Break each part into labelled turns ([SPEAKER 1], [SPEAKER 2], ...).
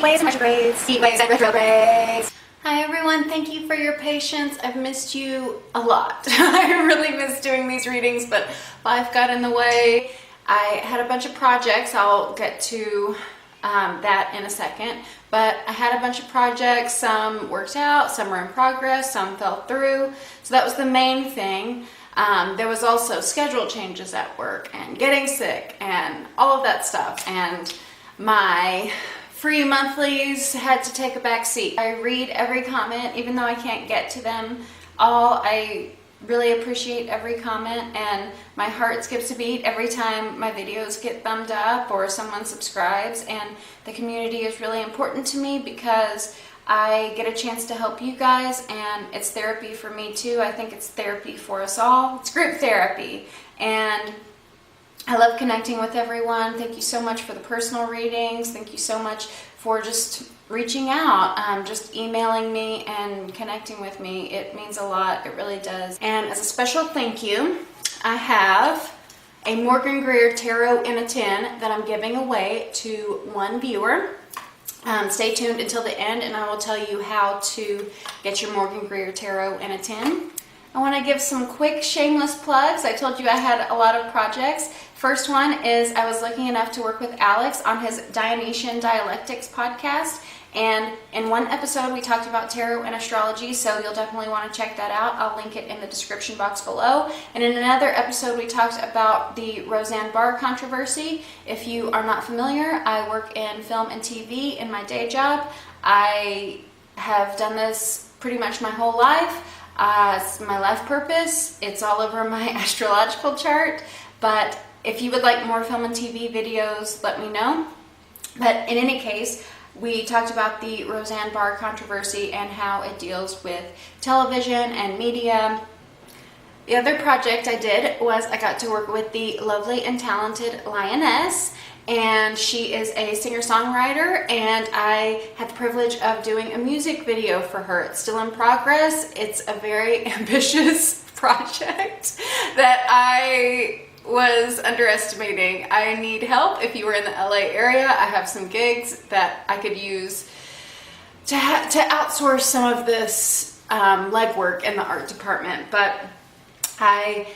[SPEAKER 1] heat waves and retrogrades. Heat waves and retrogrades. Hi everyone, thank you for your patience. I've missed you a lot. I really miss doing these readings, but life got in the way. I had a bunch of projects. I'll get to that in a second, but I had a bunch of projects. Some worked out, some were in progress, some fell through. So that was the main thing. There was also schedule changes at work and getting sick and all of that stuff. And my free monthlies had to take a back seat. I read every comment, even though I can't get to them all. I really appreciate every comment, and my heart skips a beat every time my videos get thumbed up or someone subscribes. And the community is really important to me because I get a chance to help you guys, and it's therapy for me too. I think it's therapy for us all. It's group therapy, and I love connecting with everyone. Thank you so much for the personal readings. Thank you so much for just reaching out, just emailing me and connecting with me. It means a lot. It really does. And as a special thank you, I have a Morgan-GREER Tarot in a Tin that I'm giving away to one viewer. Stay tuned until the end and I will tell you how to get your Morgan-GREER Tarot in a Tin. I want to give some quick shameless plugs. I told you I had a lot of projects. First one is I was lucky enough to work with Alex on his Dionysian Dialectics podcast. And in one episode we talked about tarot and astrology, so you'll definitely want to check that out. I'll link it in the description box below. And in another episode we talked about the Roseanne Barr controversy. If you are not familiar, I work in film and TV in my day job. I have done this pretty much my whole life. It's my life purpose. It's all over my astrological chart. But if you would like more film and TV videos, let me know. But in any case, we talked about the Roseanne Barr controversy and how it deals with television and media. The other project I did was I got to work with the lovely and talented Liokness, and she is a singer-songwriter, and I had the privilege of doing a music video for her. It's still in progress. It's a very ambitious project that I was underestimating. I need help. If you were in the LA area, I have some gigs that I could use to outsource some of this legwork in the art department. But I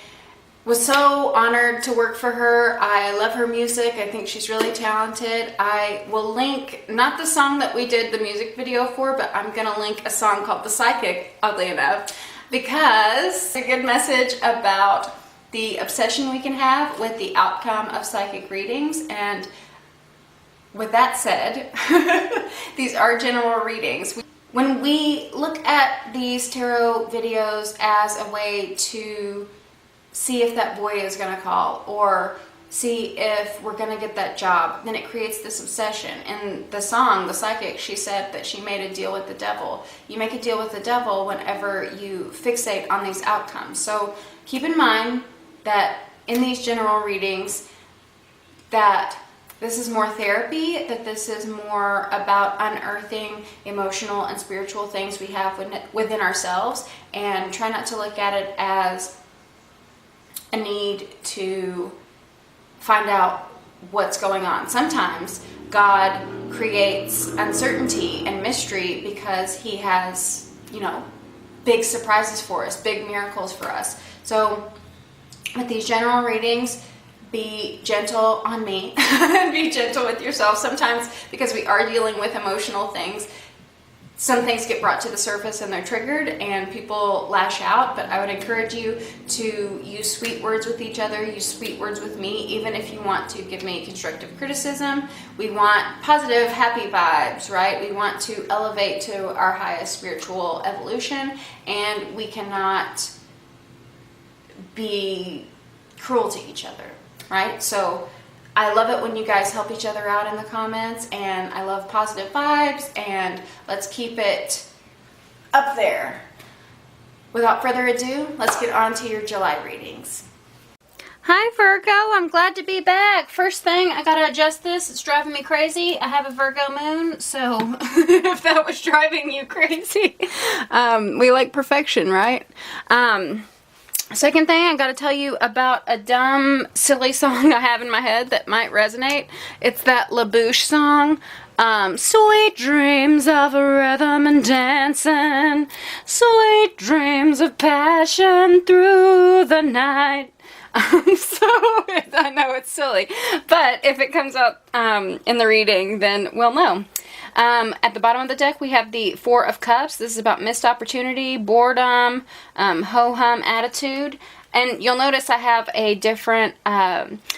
[SPEAKER 1] was so honored to work for her. I love her music. I think she's really talented. I will link, not the song that we did the music video for, but I'm gonna link a song called The Psychic, oddly enough, because it's a good message about the obsession we can have with the outcome of psychic readings. And with that said, these are general readings. When we look at these tarot videos as a way to see if that boy is going to call or see if we're going to get that job, then it creates this obsession. In the song, The Psychic, she said that she made a deal with the devil. You make a deal with the devil whenever you fixate on these outcomes. So keep in mind that in these general readings, that this is more therapy, that this is more about unearthing emotional and spiritual things we have within ourselves, and try not to look at it as a need to find out what's going on. Sometimes God creates uncertainty and mystery because he has, big surprises for us, big miracles for us. So with these general readings, be gentle on me and be gentle with yourself sometimes, because we are dealing with emotional things. Some things get brought to the surface and they're triggered and people lash out, but I would encourage you to use sweet words with each other, use sweet words with me, even if you want to give me constructive criticism. We want positive, happy vibes, right? We want to elevate to our highest spiritual evolution, and we cannot be cruel to each other, right? So I love it when you guys help each other out in the comments, and I love positive vibes, and let's keep it up there. Without further ado, let's get on to your July readings. Hi Virgo, I'm glad to be back. First thing, I gotta adjust this. It's driving me crazy. I have a Virgo moon, so if that was driving you crazy, we like perfection, right? Second thing, I gotta tell you about a dumb, silly song I have in my head that might resonate. It's that La Bouche song. Sweet dreams of rhythm and dancing, sweet dreams of passion through the night. So, I know it's silly, but if it comes up in the reading, then we'll know. At the bottom of the deck, we have the Four of Cups. This is about missed opportunity, boredom, ho-hum attitude. And you'll notice I have a different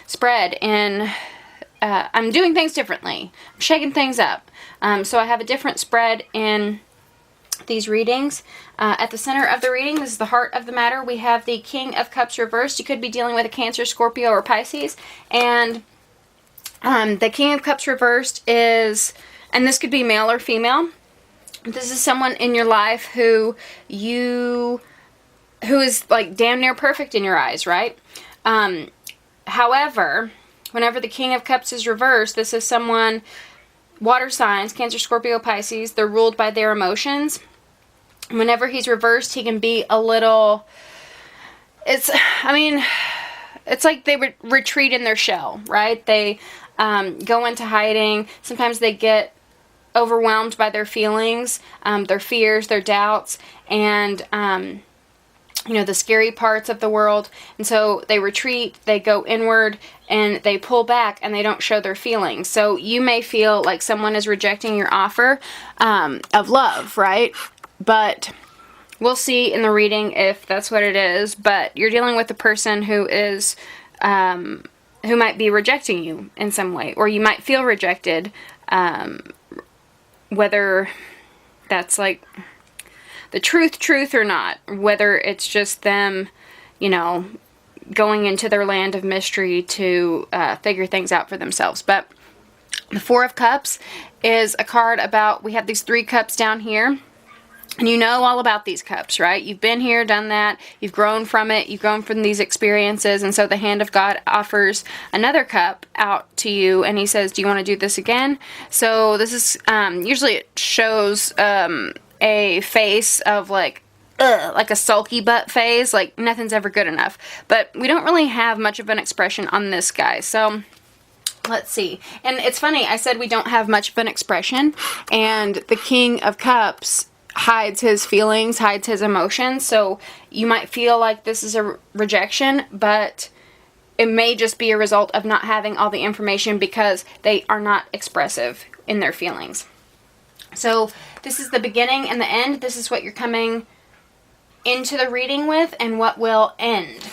[SPEAKER 1] spread in... I'm doing things differently. I'm shaking things up. So I have a different spread in these readings. At the center of the reading, this is the heart of the matter, we have the King of Cups reversed. You could be dealing with a Cancer, Scorpio, or Pisces. And the King of Cups reversed is, and this could be male or female, this is someone in your life who is like damn near perfect in your eyes, right? However, whenever the King of Cups is reversed, this is someone, water signs, Cancer, Scorpio, Pisces, they're ruled by their emotions. Whenever he's reversed, he can be a little, it's like they retreat in their shell, right? They go into hiding. Sometimes they get overwhelmed by their feelings, their fears, their doubts, and the scary parts of the world. And so they retreat, they go inward, and they pull back, and they don't show their feelings. So you may feel like someone is rejecting your offer of love, right? But we'll see in the reading if that's what it is. But you're dealing with a person who is, who might be rejecting you in some way, or you might feel rejected, whether that's like the truth or not, whether it's just them, going into their land of mystery to figure things out for themselves. But the Four of Cups is a card about, we have these 3 cups down here, and you know all about these cups, right? You've been here, done that, you've grown from it, you've grown from these experiences, and so the hand of God offers another cup out to you, and he says, do you want to do this again? So this is, usually it shows a face of like a sulky butt phase, like nothing's ever good enough. But we don't really have much of an expression on this guy, so let's see. And it's funny, I said we don't have much of an expression, and the King of Cups hides his feelings, hides his emotions, so you might feel like this is a rejection, but it may just be a result of not having all the information because they are not expressive in their feelings. So this is the beginning and the end. This is what you're coming into the reading with and what will end.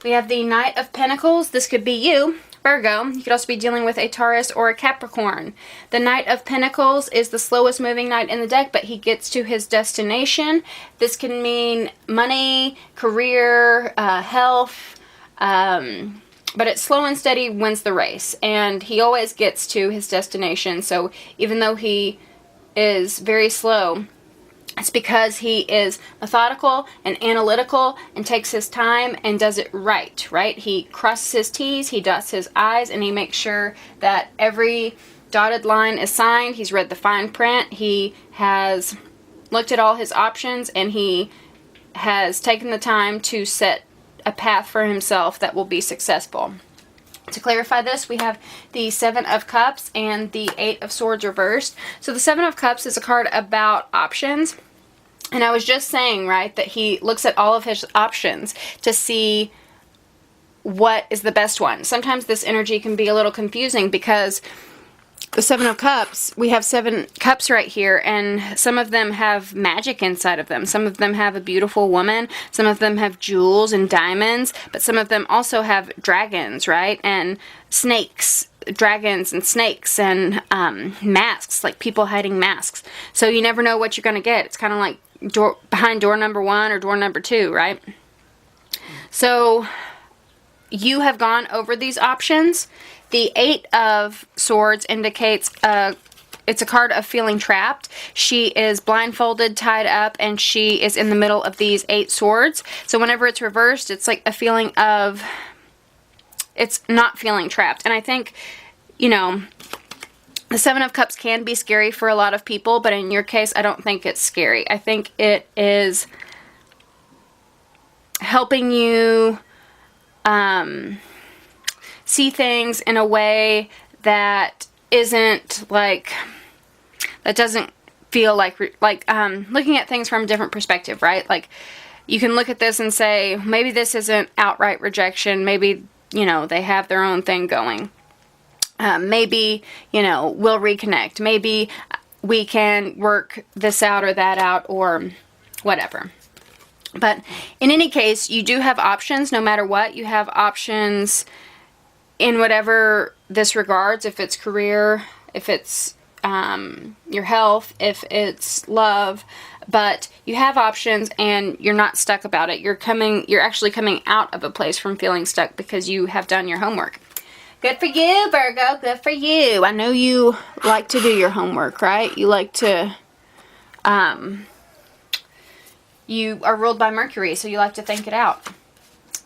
[SPEAKER 1] We have the Knight of Pentacles. This could be you, Virgo. You could also be dealing with a Taurus or a Capricorn. The Knight of Pentacles is the slowest moving knight in the deck, but he gets to his destination. This can mean money, career, health, but it's slow and steady wins the race, and he always gets to his destination. So even though he is very slow, it's because he is methodical and analytical and takes his time and does it right? He crosses his T's, he dots his I's, and he makes sure that every dotted line is signed. He's read the fine print, he has looked at all his options, and he has taken the time to set a path for himself that will be successful. To clarify this, we have the Seven of Cups and the Eight of Swords reversed. So the Seven of Cups is a card about options. And I was just saying, right, that he looks at all of his options to see what is the best one. Sometimes this energy can be a little confusing because the Seven of Cups, we have 7 cups right here, and some of them have magic inside of them. Some of them have a beautiful woman. Some of them have jewels and diamonds, but some of them also have dragons, right? And snakes, dragons and snakes, and masks, like people hiding masks. So you never know what you're going to get. It's kind of like behind door number 1 or door number 2, right? So you have gone over these options. The Eight of Swords indicates it's a card of feeling trapped. She is blindfolded, tied up, and she is in the middle of these 8 swords. So whenever it's reversed, it's like a feeling of, it's not feeling trapped. And I think, the Seven of Cups can be scary for a lot of people, but in your case, I don't think it's scary. I think it is helping you see things in a way that isn't like, that doesn't feel like looking at things from a different perspective, right? Like, you can look at this and say, maybe this isn't outright rejection. Maybe, you know, they have their own thing going. Maybe, you know, we'll reconnect. Maybe we can work this out or that out or whatever. But in any case, you do have options no matter what. You have options in whatever this regards, if it's career, if it's your health, if it's love, but you have options and you're not stuck about it. You're actually coming out of a place from feeling stuck because you have done your homework. Good for you, Virgo. Good for you. I know you like to do your homework, right? You like to, you are ruled by Mercury, so you like to think it out.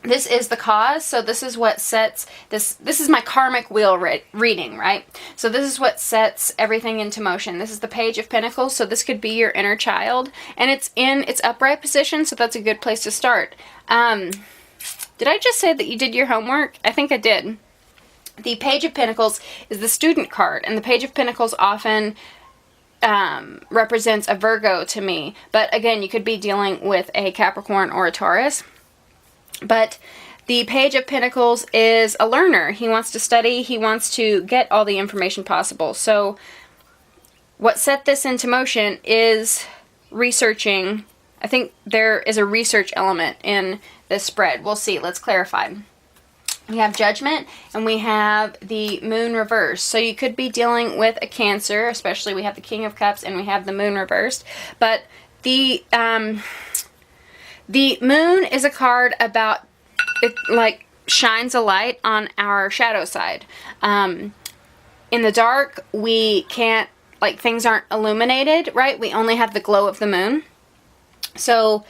[SPEAKER 1] This is the cause, so this is what sets, this is my karmic wheel reading, right? So this is what sets everything into motion. This is the Page of Pentacles, so this could be your inner child, and it's in its upright position, so that's a good place to start. Did I just say that you did your homework? I think I did. The Page of Pentacles is the student card, and the Page of Pentacles often represents a Virgo to me, but again, you could be dealing with a Capricorn or a Taurus. But the Page of Pentacles is a learner. He wants to study. He wants to get all the information possible. So what set this into motion is researching. I think there is a research element in this spread. We'll see. Let's clarify. We have Judgment and we have the Moon reversed. So you could be dealing with a Cancer, especially we have the King of Cups and we have the Moon reversed. But the Moon is a card about, it like shines a light on our shadow side. In the dark, we can't, like, things aren't illuminated, right? We only have the glow of the moon. So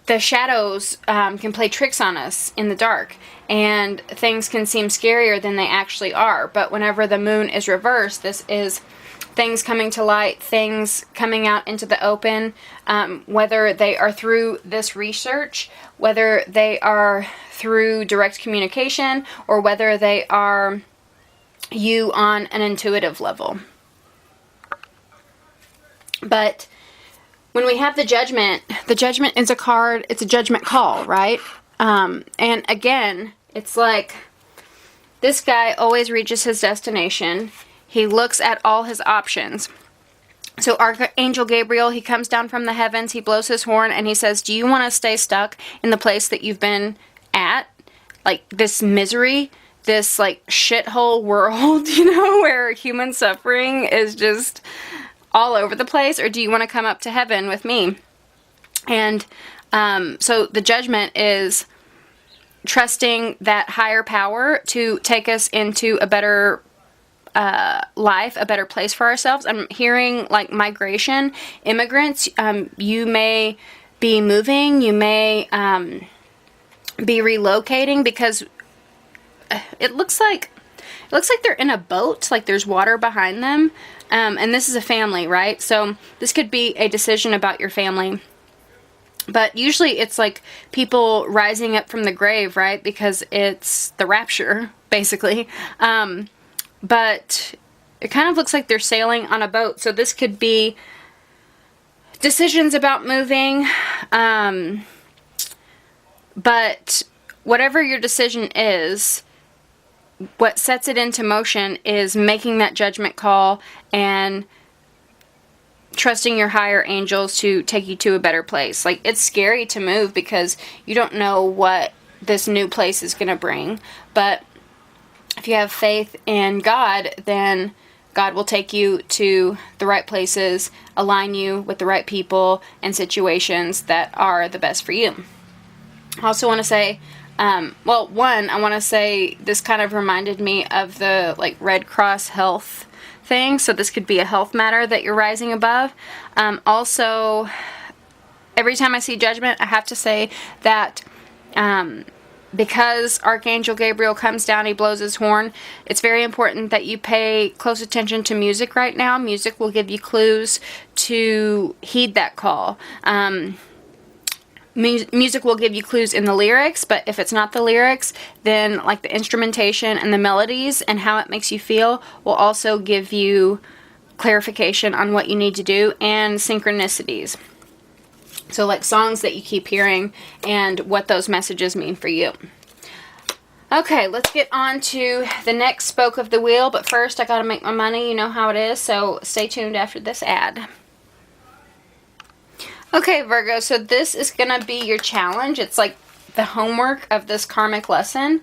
[SPEAKER 1] the shadows can play tricks on us in the dark, and things can seem scarier than they actually are. But whenever the moon is reversed, this is things coming to light, things coming out into the open, whether they are through this research, whether they are through direct communication, or whether they are you on an intuitive level. But when we have the Judgment is a card, it's a judgment call, right? And again, it's like this guy always reaches his destination. He looks at all his options. So Archangel Gabriel, he comes down from the heavens, he blows his horn, and he says, do you want to stay stuck in the place that you've been at? Like this misery, this like shithole world, you know, where human suffering is just all over the place? Or do you want to come up to heaven with me? And so the Judgment is trusting that higher power to take us into a better life, a better place for ourselves. I'm hearing like migration, immigrants. You may be moving, you may be relocating, because it looks like they're in a boat, like there's water behind them, and this is a family, right? So this could be a decision about your family. But usually it's like people rising up from the grave, right? Because it's the rapture, basically. But it kind of looks like they're sailing on a boat. So this could be decisions about moving. But whatever your decision is, what sets it into motion is making that judgment call and trusting your higher angels to take you to a better place. Like, it's scary to move because you don't know what this new place is going to bring. But if you have faith in God, then God will take you to the right places, align you with the right people and situations that are the best for you. I also want to say, I want to say this kind of reminded me of the like Red Cross health thing. So this could be a health matter that you're rising above. Also, every time I see Judgment, I have to say that because Archangel Gabriel comes down, he blows his horn, it's very important that you pay close attention to music right now. Music will give you clues to heed that call. music will give you clues in the lyrics, but if it's not the lyrics, then like the instrumentation and the melodies and how it makes you feel will also give you clarification on what you need to do, and synchronicities. So like songs that you keep hearing and what those messages mean for you. Okay, let's get on to the next spoke of the wheel, but first I gotta make my money, you know how it is, so stay tuned after this ad. Okay, Virgo, so this is gonna be your challenge. It's like the homework of this karmic lesson.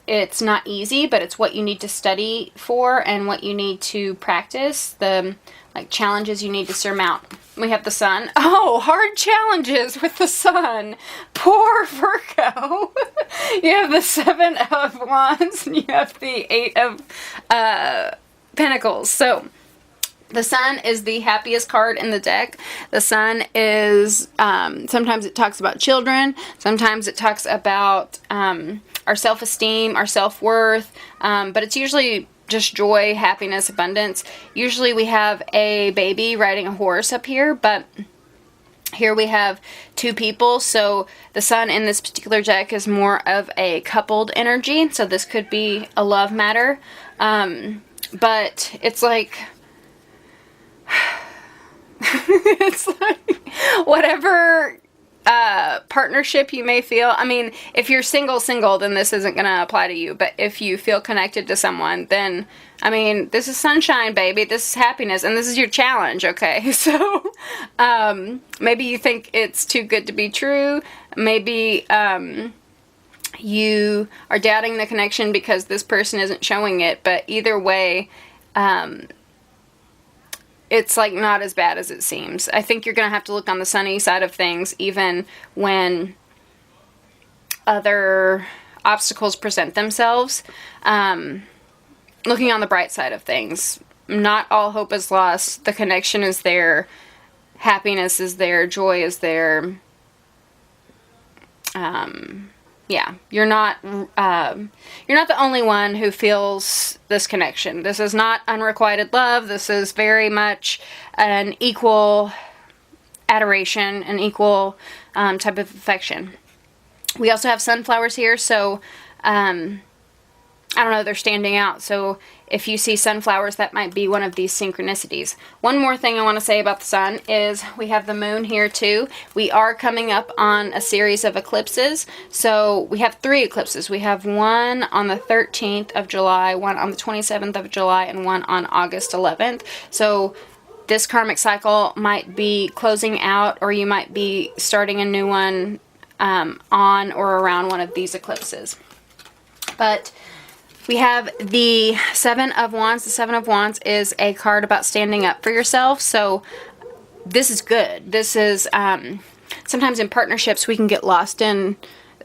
[SPEAKER 1] It's not easy, but it's what you need to study for and what you need to practice, the like challenges you need to surmount. We have the sun. Oh, hard challenges with the sun. Poor Virgo. You have the 7 of Wands and you have the 8 of Pentacles. So the sun is the happiest card in the deck. The sun is, sometimes it talks about children. Sometimes it talks about our self-esteem, our self-worth. But it's usually just joy, happiness, abundance. Usually we have a baby riding a horse up here, but here we have 2 people. So the sun in this particular deck is more of a coupled energy. So this could be a love matter. But it's like, it's like whatever partnership you may feel. I mean, if you're single, then this isn't going to apply to you. But if you feel connected to someone, then, I mean, this is sunshine, baby. This is happiness. And this is your challenge, okay? So, maybe you think it's too good to be true. Maybe, you are doubting the connection because this person isn't showing it. But either way, it's like not as bad as it seems. I think you're going to have to look on the sunny side of things even when other obstacles present themselves. Looking on the bright side of things. Not all hope is lost. The connection is there. Happiness is there. Joy is there. Yeah, you're not the only one who feels this connection. This is not unrequited love. This is very much an equal adoration, an equal type of affection. We also have sunflowers here, so I don't know, they're standing out. So if you see sunflowers, that might be one of these synchronicities. One more thing I want to say about the sun is we have the moon here too. We are coming up on a series of eclipses. So we have 3 eclipses. We have one on the 13th of July, one on the 27th of July, and one on August 11th. So this karmic cycle might be closing out, or you might be starting a new one on or around one of these eclipses. But we have the 7 of Wands. The 7 of Wands is a card about standing up for yourself. So this is good. This is, sometimes in partnerships we can get lost in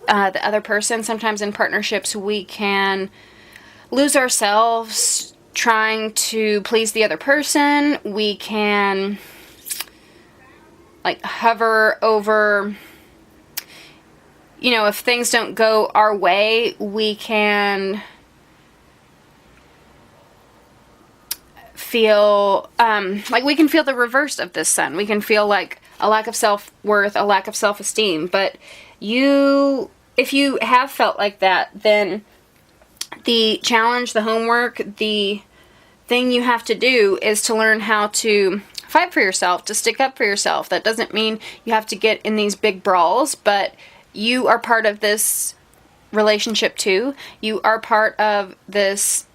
[SPEAKER 1] the other person. Sometimes in partnerships we can lose ourselves trying to please the other person. We can like hover over, you know, if things don't go our way, we can feel, like we can feel the reverse of this sun. We can feel like a lack of self-worth, a lack of self-esteem. But if you have felt like that, then the challenge, the homework, the thing you have to do is to learn how to fight for yourself, to stick up for yourself. That doesn't mean you have to get in these big brawls, but you are part of this relationship too. You are part of this,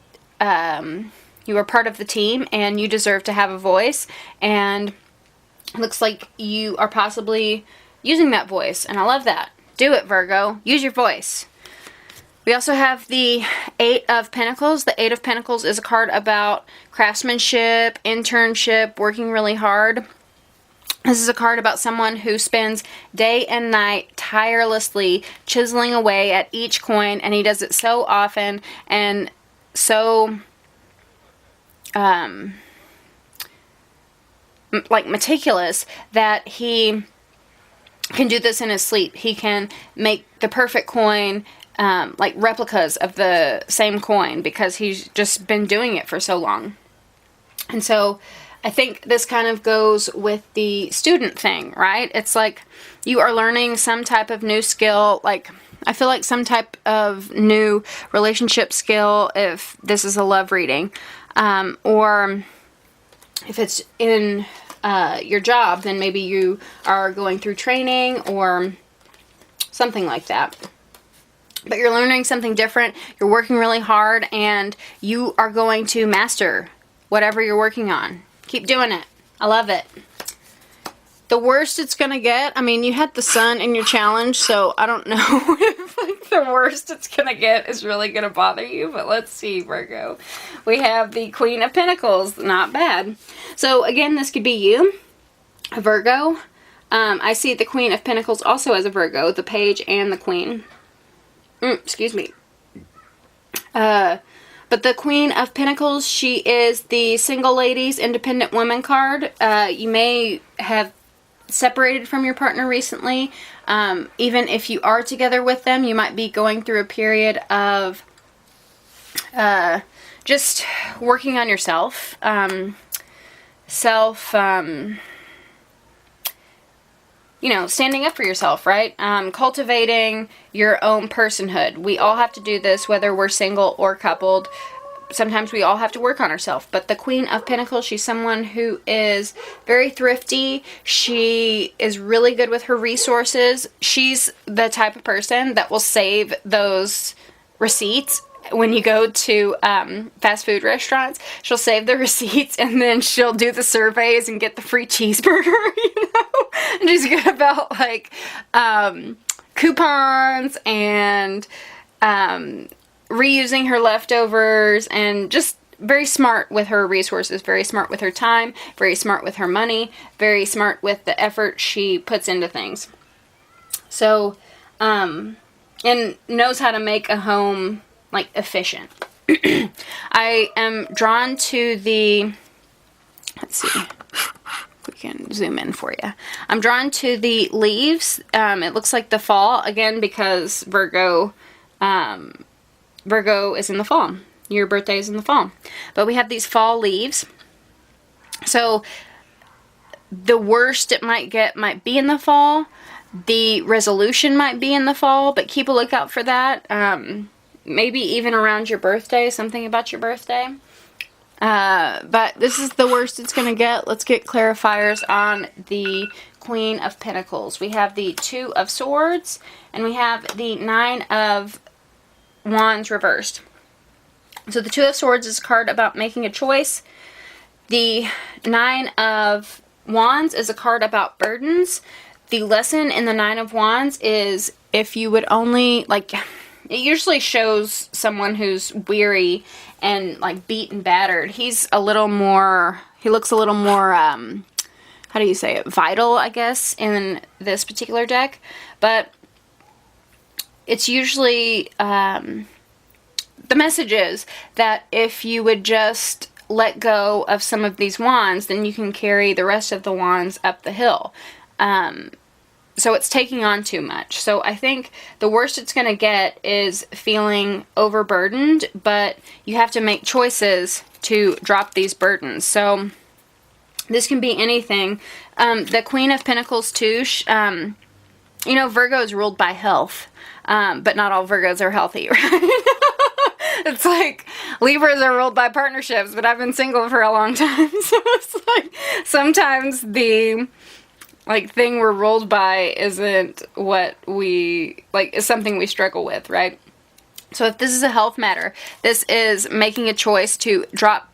[SPEAKER 1] you are part of the team, and you deserve to have a voice, and it looks like you are possibly using that voice, and I love that. Do it, Virgo. Use your voice. We also have the 8 of Pentacles. The 8 of Pentacles is a card about craftsmanship, internship, working really hard. This is a card about someone who spends day and night tirelessly chiseling away at each coin, and he does it so often and so like meticulous that he can do this in his sleep. He can make the perfect coin, like replicas of the same coin, because he's just been doing it for so long. And so I think this kind of goes with the student thing, right? It's like you are learning some type of new skill, like I feel like some type of new relationship skill if this is a love reading. Or if it's in your job, then maybe you are going through training or something like that. But you're learning something different, you're working really hard, and you are going to master whatever you're working on. Keep doing it. I love it. The worst it's gonna get, I mean, you had the sun in your challenge, so I don't know if like the worst it's gonna get is really gonna bother you, but let's see, Virgo. We have the Queen of Pentacles, not bad. So again, this could be you, a Virgo. I see the Queen of Pentacles also as a Virgo, the Page and the Queen. Excuse me. But the Queen of Pentacles, she is the single ladies, independent woman card. You may have separated from your partner recently. Even if you are together with them, you might be going through a period of just working on yourself. You know, standing up for yourself, right? Cultivating your own personhood. We all have to do this, whether we're single or coupled. Sometimes we all have to work on ourselves. But the Queen of Pentacles, she's someone who is very thrifty. She is really good with her resources. She's the type of person that will save those receipts. When you go to fast food restaurants, she'll save the receipts and then she'll do the surveys and get the free cheeseburger, you know? And she's good about, like, coupons and reusing her leftovers, and just very smart with her resources, very smart with her time, very smart with her money, very smart with the effort she puts into things. So, and knows how to make a home, like, efficient. I am drawn to the, let's see, we can zoom in for you. I'm drawn to the leaves. It looks like the fall, again, because Virgo is in the fall. Your birthday is in the fall. But we have these fall leaves. So the worst it might get might be in the fall. The resolution might be in the fall, but keep a lookout for that. Maybe even around your birthday, something about your birthday. But this is the worst it's going to get. Let's get clarifiers on the Queen of Pentacles. We have the Two of Swords, and we have the Nine of Wands reversed. So the Two of Swords is a card about making a choice. The Nine of Wands is a card about burdens. The lesson in the Nine of Wands is if you would only, like, it usually shows someone who's weary and, like, beat and battered. He's a little more, he looks a little more, how do you say it, vital, I guess, in this particular deck. But it's usually, the message is that if you would just let go of some of these wands, then you can carry the rest of the wands up the hill. So it's taking on too much. So I think the worst it's going to get is feeling overburdened, but you have to make choices to drop these burdens. So this can be anything. The Queen of Pentacles too, you know, Virgo is ruled by health, but not all Virgos are healthy, right? It's like Libras are ruled by partnerships, but I've been single for a long time. So it's like sometimes the thing we're ruled by isn't what we, is something we struggle with, right? So if this is a health matter, this is making a choice to drop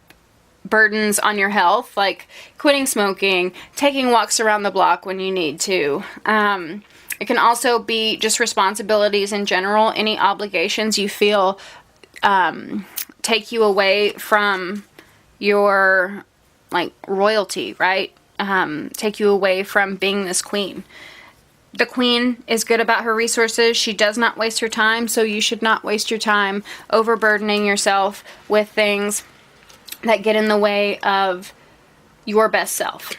[SPEAKER 1] burdens on your health, like quitting smoking, taking walks around the block when you need to. It can also be just responsibilities in general, any obligations you feel take you away from your, royalty, right? Take you away from being this queen. The queen is good about her resources. She does not waste her time, so you should not waste your time overburdening yourself with things that get in the way of your best self.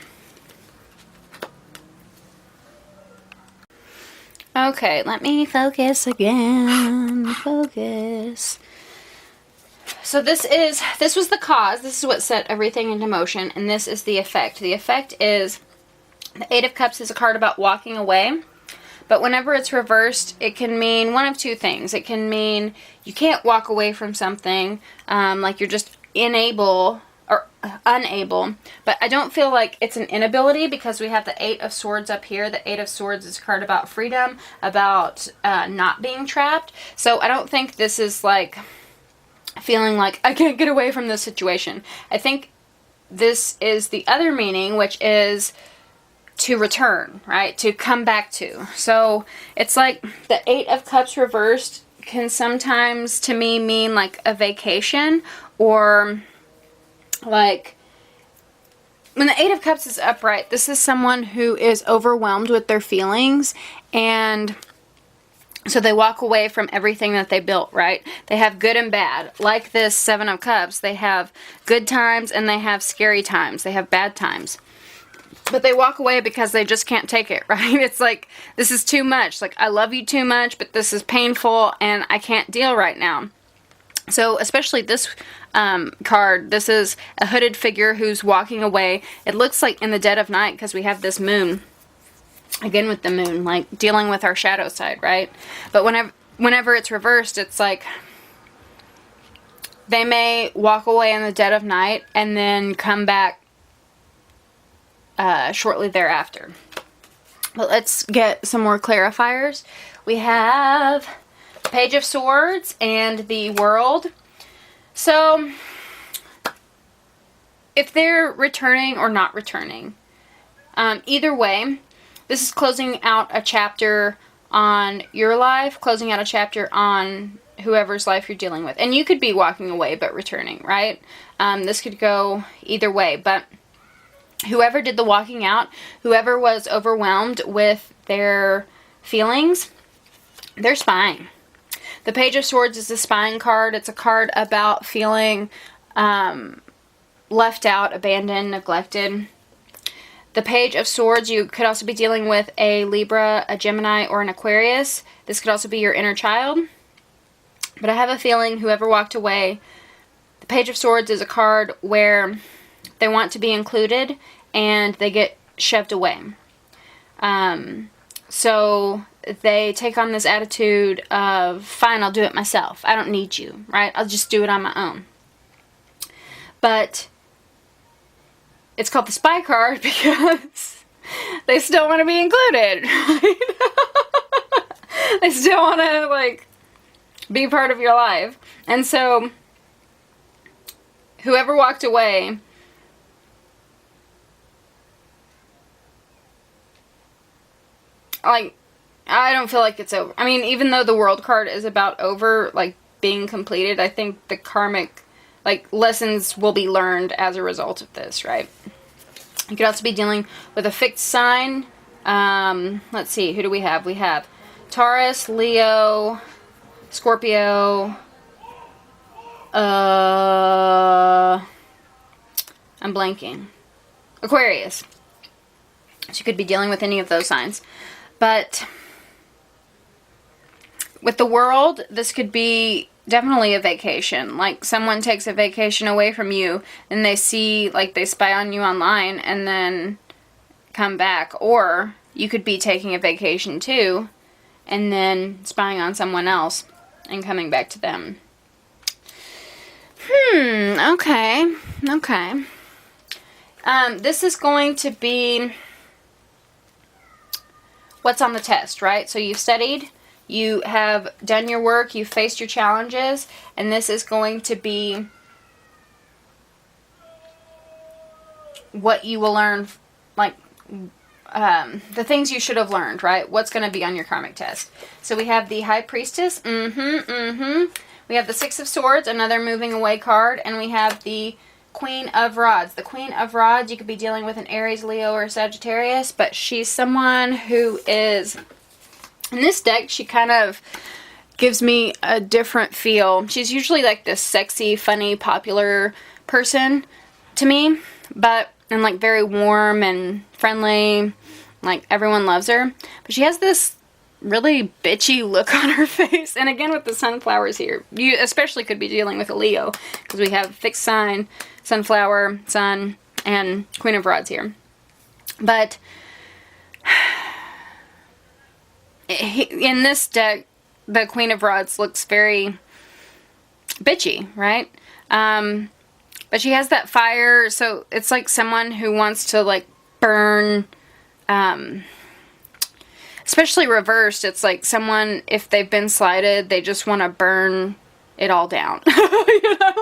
[SPEAKER 1] Okay, let me focus again. Focus. So this was the cause. This is what set everything into motion, and this is the effect. The effect is the Eight of Cups is a card about walking away, but whenever it's reversed, it can mean one of two things. It can mean you can't walk away from something, like you're just unable, but I don't feel like it's an inability because we have the Eight of Swords up here. The Eight of Swords is a card about freedom, about not being trapped. So I don't think this is like feeling like I can't get away from this situation. I think this is the other meaning, which is to return, right? To come back to. So it's like the Eight of Cups reversed can sometimes to me mean like a vacation, or like when the Eight of Cups is upright, this is someone who is overwhelmed with their feelings, and so they walk away from everything that they built, right? They have good and bad. Like this Seven of Cups, they have good times and they have scary times. They have bad times. But they walk away because they just can't take it, right? It's like, this is too much. Like, I love you too much, but this is painful and I can't deal right now. So, especially this card, this is a hooded figure who's walking away. It looks like in the dead of night because we have this moon. Again with the moon, like dealing with our shadow side, right? But whenever it's reversed, it's like they may walk away in the dead of night and then come back shortly thereafter. But let's get some more clarifiers. We have Page of Swords and the World. So if they're returning or not returning, either way, this is closing out a chapter on your life, closing out a chapter on whoever's life you're dealing with. And you could be walking away but returning, right? This could go either way, but whoever did the walking out, whoever was overwhelmed with their feelings, they're spying. The Page of Swords is a spying card. It's a card about feeling left out, abandoned, neglected. The Page of Swords, you could also be dealing with a Libra, a Gemini, or an Aquarius. This could also be your inner child. But I have a feeling whoever walked away, the Page of Swords is a card where they want to be included and they get shoved away. So they take on this attitude of, fine, I'll do it myself. I don't need you, right? I'll just do it on my own. But it's called the spy card because they still want to be included, right? They still want to, like, be part of your life. And so, whoever walked away, like, I don't feel like it's over. I mean, even though the World card is about over, like, being completed, I think the karmic, like, lessons will be learned as a result of this, right? You could also be dealing with a fixed sign. Let's see, who do we have? We have Taurus, Leo, Scorpio, I'm blanking. Aquarius. So you could be dealing with any of those signs. But with the World, this could be definitely a vacation. Like, someone takes a vacation away from you and they see, like, they spy on you online and then come back. Or you could be taking a vacation too and then spying on someone else and coming back to them. Okay. This is going to be what's on the test, right? So you've studied, you have done your work, you've faced your challenges, and this is going to be what you will learn, like, the things you should have learned, right? What's going to be on your karmic test. So we have the High Priestess, we have the Six of Swords, another moving away card, and we have the Queen of Rods. The Queen of Rods, you could be dealing with an Aries, Leo, or Sagittarius, but she's someone who is, in this deck, she kind of gives me a different feel. She's usually like this sexy, funny, popular person to me, and like very warm and friendly, like everyone loves her. But she has this really bitchy look on her face. And again, with the sunflowers here, you especially could be dealing with a Leo, because we have fixed sign, sunflower, sun, and Queen of Rods here. But in this deck, the Queen of Rods looks very bitchy, right? But she has that fire, so it's like someone who wants to, like, burn, especially reversed. It's like someone, if they've been slighted, they just want to burn it all down, you know?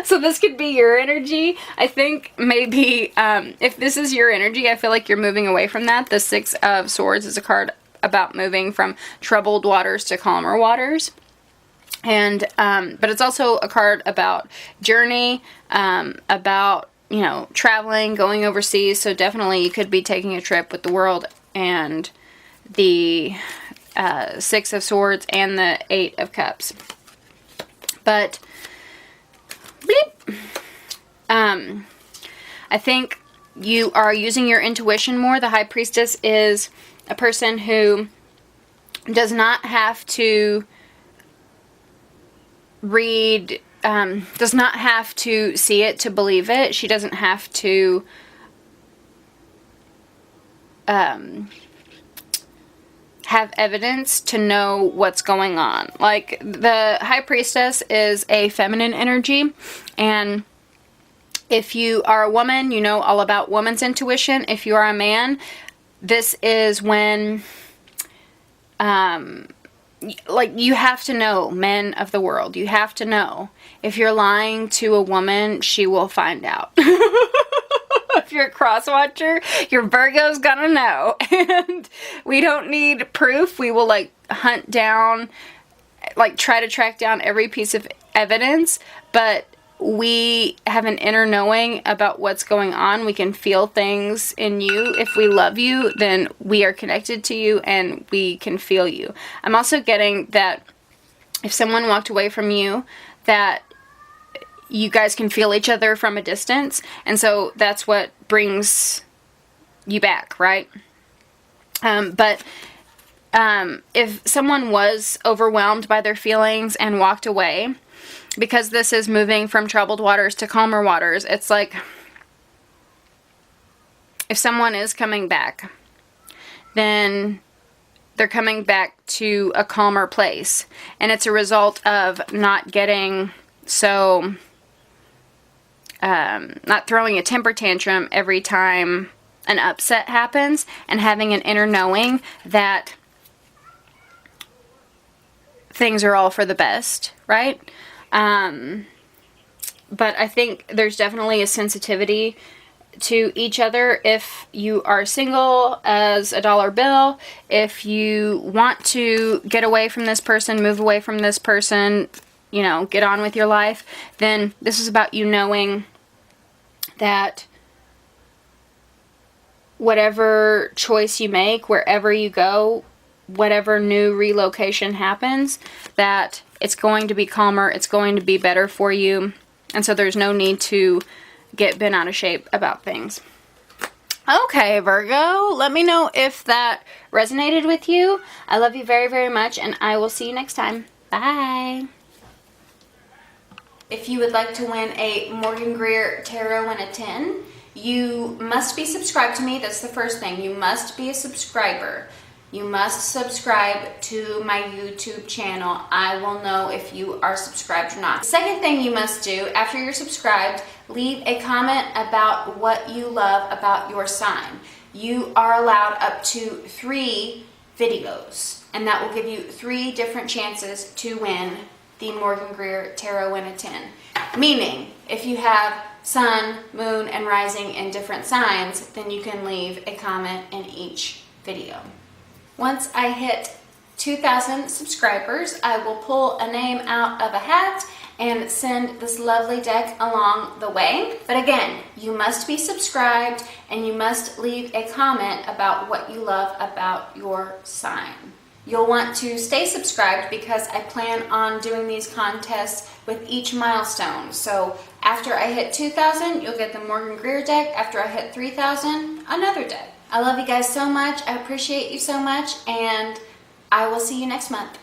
[SPEAKER 1] So this could be your energy. I think maybe, if this is your energy, I feel like you're moving away from that. The Six of Swords is a card about moving from troubled waters to calmer waters. And, but it's also a card about journey, about, you know, traveling, going overseas. So definitely you could be taking a trip with the World and the Six of Swords and the Eight of Cups. But bleep, I think you are using your intuition more. The High Priestess is a person who does not have to read, does not have to see it to believe it. She doesn't have to have evidence to know what's going on. Like, the High Priestess is a feminine energy, and if you are a woman, you know all about woman's intuition. If you are a man, this is when, like, you have to know, men of the world, you have to know. If you're lying to a woman, she will find out. If you're a cross-watcher, your Virgo's gonna know. And we don't need proof. We will, like, hunt down, like, try to track down every piece of evidence, but we have an inner knowing about what's going on. We can feel things in you. If we love you, then we are connected to you and we can feel you. I'm also getting that if someone walked away from you, that you guys can feel each other from a distance, and so that's what brings you back, right? But if someone was overwhelmed by their feelings and walked away, because this is moving from troubled waters to calmer waters, it's like if someone is coming back, then they're coming back to a calmer place. And it's a result of not getting so, not throwing a temper tantrum every time an upset happens, and having an inner knowing that things are all for the best, right? But I think there's definitely a sensitivity to each other. If you are single as a dollar bill, if you want to get away from this person, move away from this person, you know, get on with your life, then this is about you knowing that whatever choice you make, wherever you go, whatever new relocation happens, that it's going to be calmer, it's going to be better for you, and so there's no need to get bent out of shape about things. Okay, Virgo, let me know if that resonated with you. I love you very, very much, and I will see you next time. Bye! If you would like to win a Morgan-GREER Tarot in a 10, you must be subscribed to me. That's the first thing. You must be a subscriber. You must subscribe to my YouTube channel. I will know if you are subscribed or not. The second thing you must do after you're subscribed, leave a comment about what you love about your sign. You are allowed up to 3 videos, and that will give you 3 different chances to win the Morgan-GREER Tarot in a 10. Meaning, if you have sun, moon, and rising in different signs, then you can leave a comment in each video. Once I hit 2,000 subscribers, I will pull a name out of a hat and send this lovely deck along the way. But again, you must be subscribed and you must leave a comment about what you love about your sign. You'll want to stay subscribed because I plan on doing these contests with each milestone. So after I hit 2,000, you'll get the Morgan-GREER deck. After I hit 3,000, another deck. I love you guys so much. I appreciate you so much, and I will see you next month.